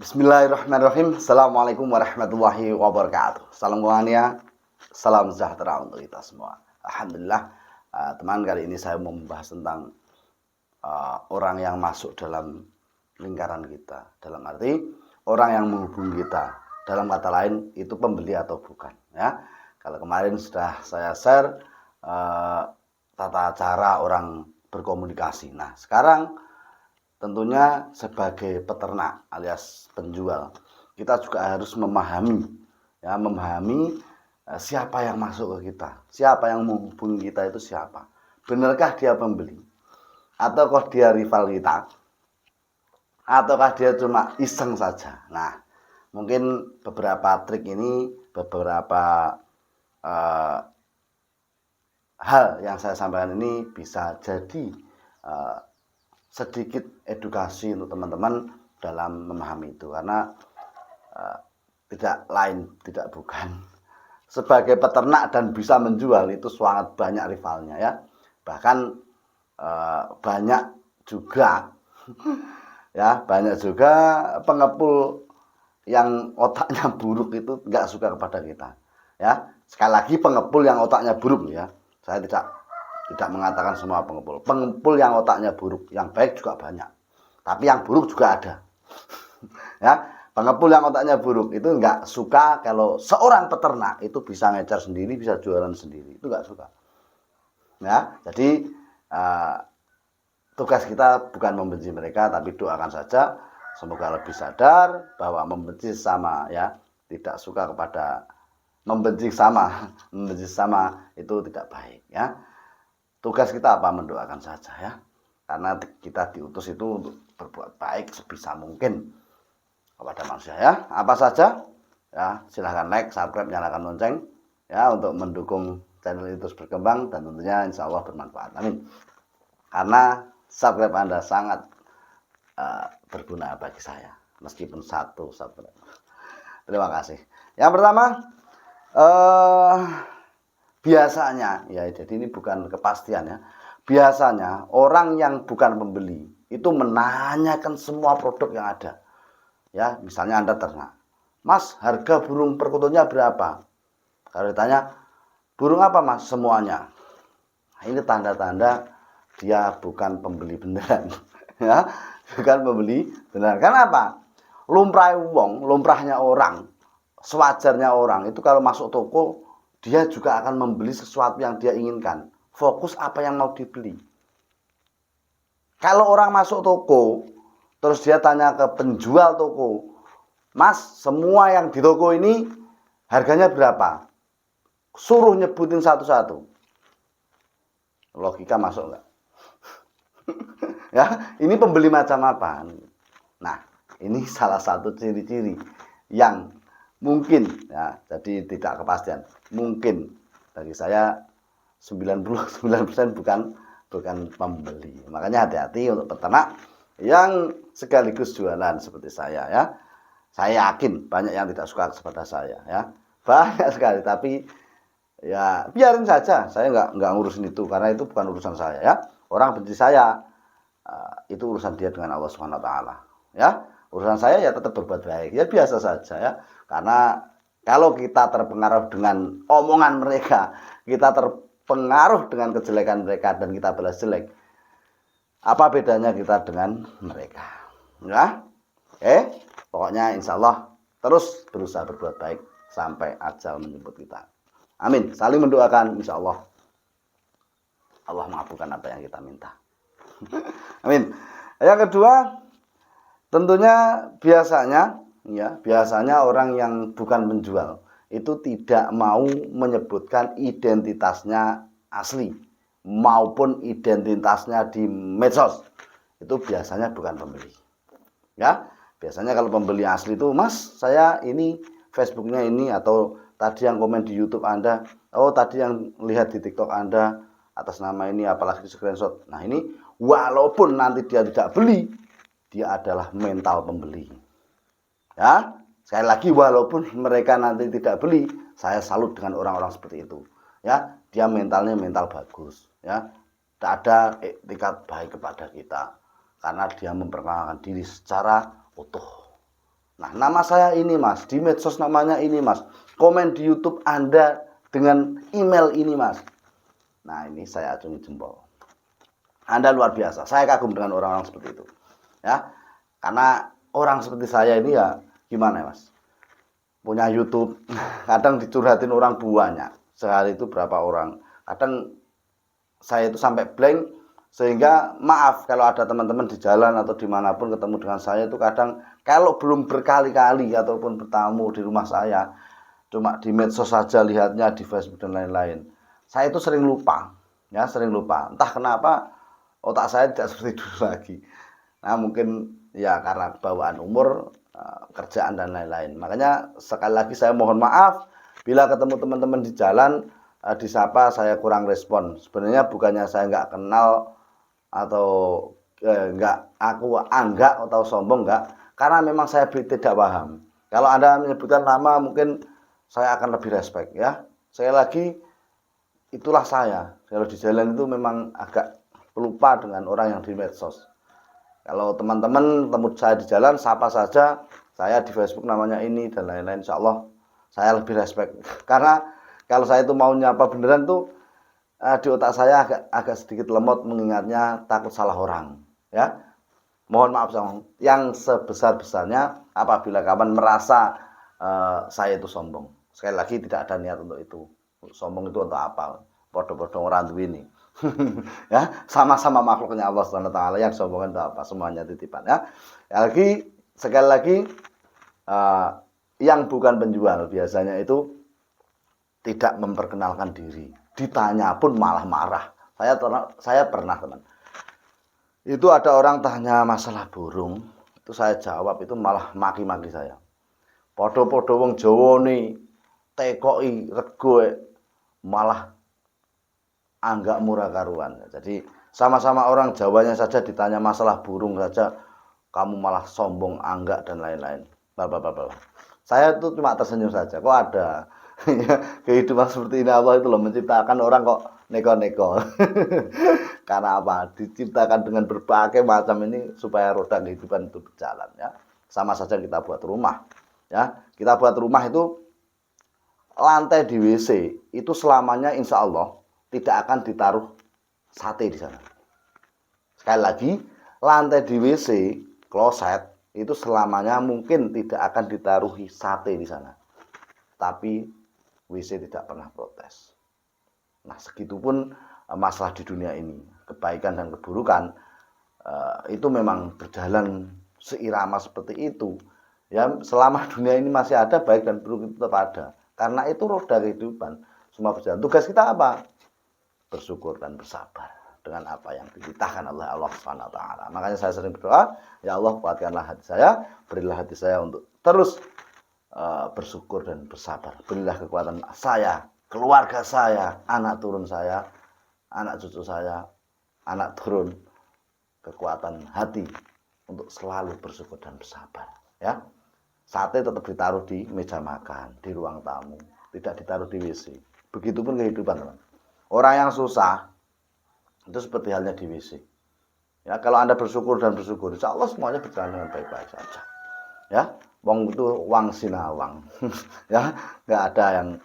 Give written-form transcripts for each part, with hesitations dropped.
Bismillahirrahmanirrahim. Assalamualaikum warahmatullahi wabarakatuh. Salam Wahania, salam sejahtera untuk kita semua. Alhamdulillah, teman, kali ini saya mau membahas tentang orang yang masuk dalam lingkaran kita. Dalam arti orang yang menghubungi kita. Dalam kata lain itu pembeli atau bukan. Ya, kalau kemarin sudah saya share tata cara orang berkomunikasi. Nah, sekarang tentunya sebagai peternak alias penjual, kita juga harus memahami siapa yang masuk ke kita, siapa yang menghubungi kita itu siapa. Benarkah dia pembeli? Ataukah dia rival kita? Ataukah dia cuma iseng saja? Nah, mungkin beberapa trik ini, beberapa hal yang saya sampaikan ini bisa jadi sedikit edukasi untuk teman-teman dalam memahami itu, karena tidak lain tidak bukan, sebagai peternak dan bisa menjual itu sangat banyak rivalnya ya. Bahkan banyak juga ya, banyak juga pengepul yang otaknya buruk itu nggak suka kepada kita ya. Sekali lagi, pengepul yang otaknya buruk ya, saya tidak mengatakan semua pengepul yang otaknya buruk, yang baik juga banyak, tapi yang buruk juga ada. Ya, pengepul yang otaknya buruk itu nggak suka kalau seorang peternak itu bisa ngecer sendiri, bisa jualan sendiri, itu nggak suka. Ya, jadi tugas kita bukan membenci mereka, tapi doakan saja semoga lebih sadar bahwa membenci sama ya, tidak suka kepada membenci sama itu tidak baik ya. Tugas kita apa? Mendoakan saja ya. Karena kita diutus itu untuk berbuat baik sebisa mungkin kepada manusia ya. Apa saja? Ya, silahkan like, subscribe, nyalakan lonceng ya, untuk mendukung channel itu terus berkembang dan tentunya insya Allah bermanfaat. Amin. Karena subscribe Anda sangat berguna bagi saya, meskipun satu subscribe. Terima kasih. Yang pertama, biasanya ya, jadi ini bukan kepastian ya, biasanya orang yang bukan pembeli itu menanyakan semua produk yang ada ya. Misalnya Anda ternak, Mas, harga burung perkututnya berapa? Kalau ditanya, burung apa Mas? Semuanya. Nah, ini tanda-tanda dia bukan pembeli beneran ya, bukan pembeli beneran. Kenapa? Lumrahnya orang, sewajarnya orang itu kalau masuk toko, dia juga akan membeli sesuatu yang dia inginkan. Fokus apa yang mau dibeli. Kalau orang masuk toko, terus dia tanya ke penjual toko, Mas, semua yang di toko ini harganya berapa? Suruh nyebutin satu-satu. Logika masuk nggak? Ya, ini pembeli macam apa? Nah, ini salah satu ciri-ciri yang mungkin ya, jadi tidak kepastian. Mungkin bagi saya 99% bukan pembeli. Makanya hati-hati untuk peternak yang sekaligus jualan seperti saya ya. Saya yakin banyak yang tidak suka kepada saya ya. Banyak sekali, tapi ya biarin saja. Saya nggak ngurusin itu karena itu bukan urusan saya ya. Orang benci saya, itu urusan dia dengan Allah Subhanahu wa taala ya. Urusan saya ya tetap berbuat baik ya, biasa saja ya. Karena kalau kita terpengaruh dengan omongan mereka, kita terpengaruh dengan kejelekan mereka dan kita balas jelek, apa bedanya kita dengan mereka ya? Pokoknya insya Allah terus berusaha berbuat baik sampai ajal menjemput kita. Amin. Saling mendoakan, insya Allah Allah mengabulkan apa yang kita minta. Amin. Yang kedua, tentunya biasanya orang yang bukan penjual itu tidak mau menyebutkan identitasnya asli maupun identitasnya di medsos. Itu biasanya bukan pembeli. Ya, biasanya kalau pembeli asli itu, Mas, saya ini Facebooknya ini, atau tadi yang komen di YouTube Anda, oh tadi yang lihat di TikTok Anda atas nama ini, apalagi screenshot. Nah, ini walaupun nanti dia tidak beli, dia adalah mental pembeli. Ya, sekali lagi, walaupun mereka nanti tidak beli, saya salut dengan orang-orang seperti itu. Ya, dia mentalnya mental bagus. Ya, tidak ada etikat baik kepada kita karena dia memperkenalkan diri secara utuh. Nah, nama saya ini Mas, di medsos namanya ini Mas, komen di YouTube Anda dengan email ini Mas. Nah, ini saya acungi jempol. Anda luar biasa. Saya kagum dengan orang-orang seperti itu. Ya. Karena orang seperti saya ini ya gimana Mas? Punya YouTube, kadang dicurhatin orang banyak. Sehari itu berapa orang. Kadang saya itu sampai blank. Sehingga maaf kalau ada teman-teman di jalan atau dimanapun ketemu dengan saya itu kadang kalau belum berkali-kali ataupun bertamu di rumah saya, cuma di medsos saja lihatnya di Facebook dan lain-lain. Saya itu sering lupa, ya sering lupa. Entah kenapa otak saya tidak seperti dulu lagi. Nah mungkin ya karena bawaan umur, kerjaan dan lain-lain. Makanya sekali lagi saya mohon maaf bila ketemu teman-teman di jalan, disapa saya kurang respon. Sebenarnya bukannya saya nggak kenal atau enggak aku anggap atau sombong enggak, karena memang saya tidak paham. Kalau Anda menyebutkan nama mungkin saya akan lebih respect ya. Sekali lagi itulah saya. Kalau di jalan itu memang agak pelupa dengan orang yang di medsos. Kalau teman-teman temu saya di jalan sapa saja, saya di Facebook namanya ini dan lain-lain, insya Allah saya lebih respect. Karena kalau saya itu mau nyapa beneran tuh di otak saya agak sedikit lemot mengingatnya takut salah orang ya. Mohon maaf yang sebesar-besarnya apabila kawan merasa saya itu sombong. Sekali lagi tidak ada niat untuk itu. Sombong itu untuk apa? Bodoh-bodoh orang tua ini. Ya, sama-sama makhluknya Allah Subhanahu wa taala, yang sombong itu apa? Semuanya titipan ya. Sekali lagi yang bukan penjual biasanya itu tidak memperkenalkan diri. Ditanya pun malah marah. Saya pernah teman. Itu ada orang tanya masalah burung, itu saya jawab itu malah maki-maki saya. Podo-podo wong Jawa ni tekoki rego malah anggap murah karuan. Jadi sama-sama orang Jawanya saja ditanya masalah burung saja kamu malah sombong, anggap dan lain-lain. Saya itu cuma tersenyum saja. Kok ada kehidupan seperti ini, Allah itu loh menciptakan orang kok neko-neko. Karena apa? Diciptakan dengan berbagai macam ini supaya roda kehidupan itu berjalan ya. Sama saja kita buat rumah ya. Kita buat rumah itu lantai di WC itu selamanya insya Allah tidak akan ditaruh sate di sana. Sekali lagi, lantai di WC kloset itu selamanya mungkin tidak akan ditaruhi sate di sana. Tapi WC tidak pernah protes. Nah, segitupun masalah di dunia ini, kebaikan dan keburukan itu memang berjalan seirama seperti itu. Ya, selama dunia ini masih ada, baik dan buruk itu tetap ada. Karena itu roda kehidupan, semua berjalan. Tugas kita apa? Bersyukur dan bersabar dengan apa yang dititahkan oleh Allah Subhanahu wa taala. Makanya saya sering berdoa, ya Allah kuatkanlah hati saya, berilah hati saya untuk terus bersyukur dan bersabar. Berilah kekuatan saya, keluarga saya, anak turun saya, anak cucu saya, anak turun, kekuatan hati untuk selalu bersyukur dan bersabar. Ya, sate tetap ditaruh di meja makan, di ruang tamu, tidak ditaruh di WC. Begitupun kehidupan, teman. Orang yang susah itu seperti halnya di WC. Ya, kalau Anda bersyukur dan bersyukur, insya Allah semuanya berjalan dengan baik-baik saja. Ya, wong itu wang sinawang. Ya, nggak ada yang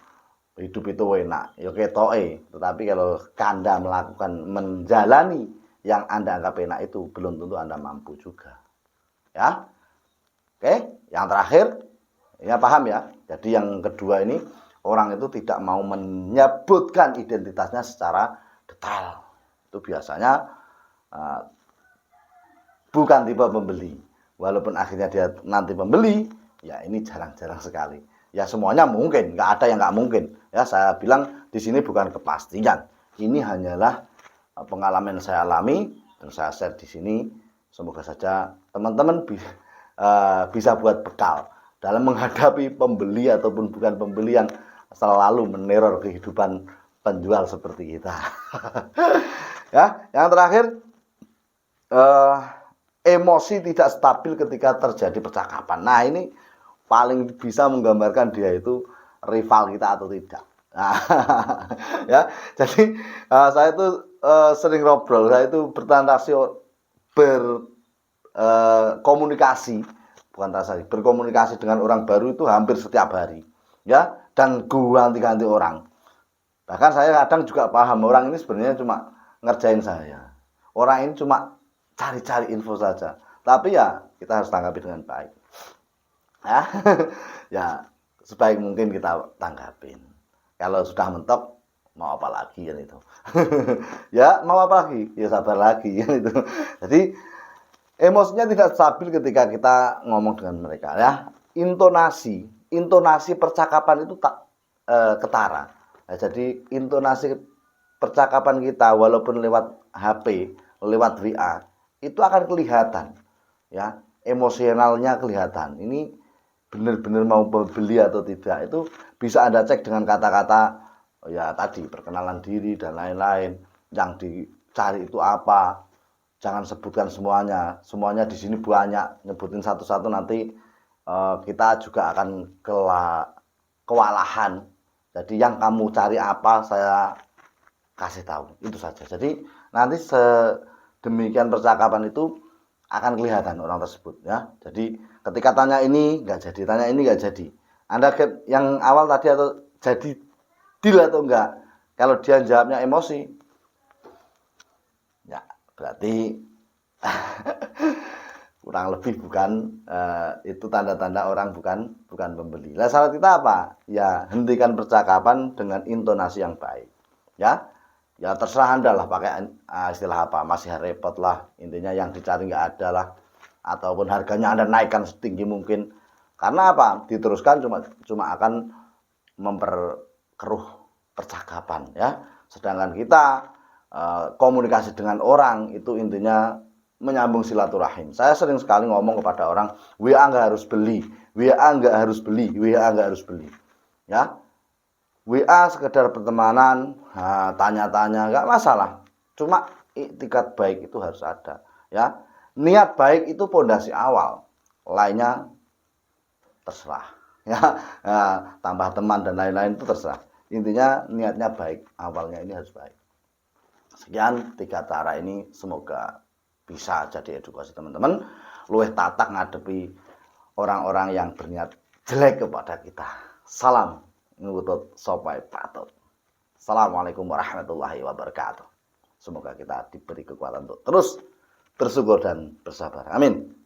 hidup itu enak. Ya ketoke, tetapi kalau Anda melakukan menjalani yang Anda anggap enak itu belum tentu Anda mampu juga. Ya. Oke, yang terakhir ya paham ya. Jadi yang kedua ini orang itu tidak mau menyebutkan identitasnya secara detail. Itu biasanya bukan tipe pembeli. Walaupun akhirnya dia nanti pembeli, ya ini jarang-jarang sekali. Ya semuanya mungkin, nggak ada yang nggak mungkin. Ya saya bilang di sini bukan kepastian. Ini hanyalah pengalaman yang saya alami dan saya share di sini. Semoga saja teman-teman bisa buat bekal dalam menghadapi pembeli ataupun bukan pembeli yang selalu meneror kehidupan penjual seperti kita. Ya, yang terakhir. Emosi tidak stabil ketika terjadi percakapan. Nah, ini paling bisa menggambarkan dia itu rival kita atau tidak. Nah, ya, jadi saya itu sering ngobrol, saya itu bertransaksi, berkomunikasi bukan transaksi, berkomunikasi dengan orang baru itu hampir setiap hari, ya, dan ganti-ganti orang. Bahkan saya kadang juga paham orang ini sebenarnya cuma ngerjain saya. Orang ini cuma cari-cari info saja. Tapi ya kita harus tanggapi dengan baik. Ya, ya sebaik mungkin kita tanggapin. Kalau sudah mentok, mau apa lagi kan itu. Ya mau apa lagi? Ya sabar lagi kan itu. Jadi emosinya tidak stabil ketika kita ngomong dengan mereka ya. Intonasi percakapan itu tak ketara. Nah, jadi intonasi percakapan kita walaupun lewat HP, lewat WA, itu akan kelihatan ya, emosionalnya kelihatan. Ini benar-benar mau beli atau tidak, itu bisa Anda cek dengan kata-kata ya tadi, perkenalan diri dan lain-lain. Yang dicari itu apa? Jangan sebutkan semuanya. Semuanya di sini banyak. Nyebutin satu-satu nanti kita juga akan kewalahan. Jadi yang kamu cari apa, saya kasih tahu. Itu saja. Jadi nanti sedemikian percakapan itu akan kelihatan orang tersebut ya. Jadi ketika tanya ini nggak jadi, tanya ini nggak jadi. Anda yang awal tadi atau jadi deal atau enggak? Kalau dia jawabnya emosi, ya berarti kurang lebih bukan itu tanda-tanda orang bukan pembeli. Lah syarat kita apa? Ya hentikan percakapan dengan intonasi yang baik. Ya, ya terserah Anda lah pakai istilah apa, masih repot lah. Intinya yang dicari nggak ada lah. Ataupun harganya Anda naikkan setinggi mungkin. Karena apa? Diteruskan cuma akan memperkeruh percakapan ya. Sedangkan kita komunikasi dengan orang itu intinya menyambung silaturahim. Saya sering sekali ngomong kepada orang, WA nggak harus beli, WA nggak harus beli, WA nggak harus beli. Ya, WA sekedar pertemanan, tanya-tanya nggak masalah. Cuma iktikat baik itu harus ada. Ya, niat baik itu pondasi awal, lainnya terserah. Ya, tambah teman dan lain-lain itu terserah. Intinya niatnya baik, awalnya ini harus baik. Sekian 3 cara ini, semoga bisa jadi edukasi teman-teman. Luwih tatak ngadepi orang-orang yang berniat jelek kepada kita. Salam ngutut sopai patut. Assalamualaikum warahmatullahi wabarakatuh. Semoga kita diberi kekuatan untuk terus bersyukur dan bersabar. Amin.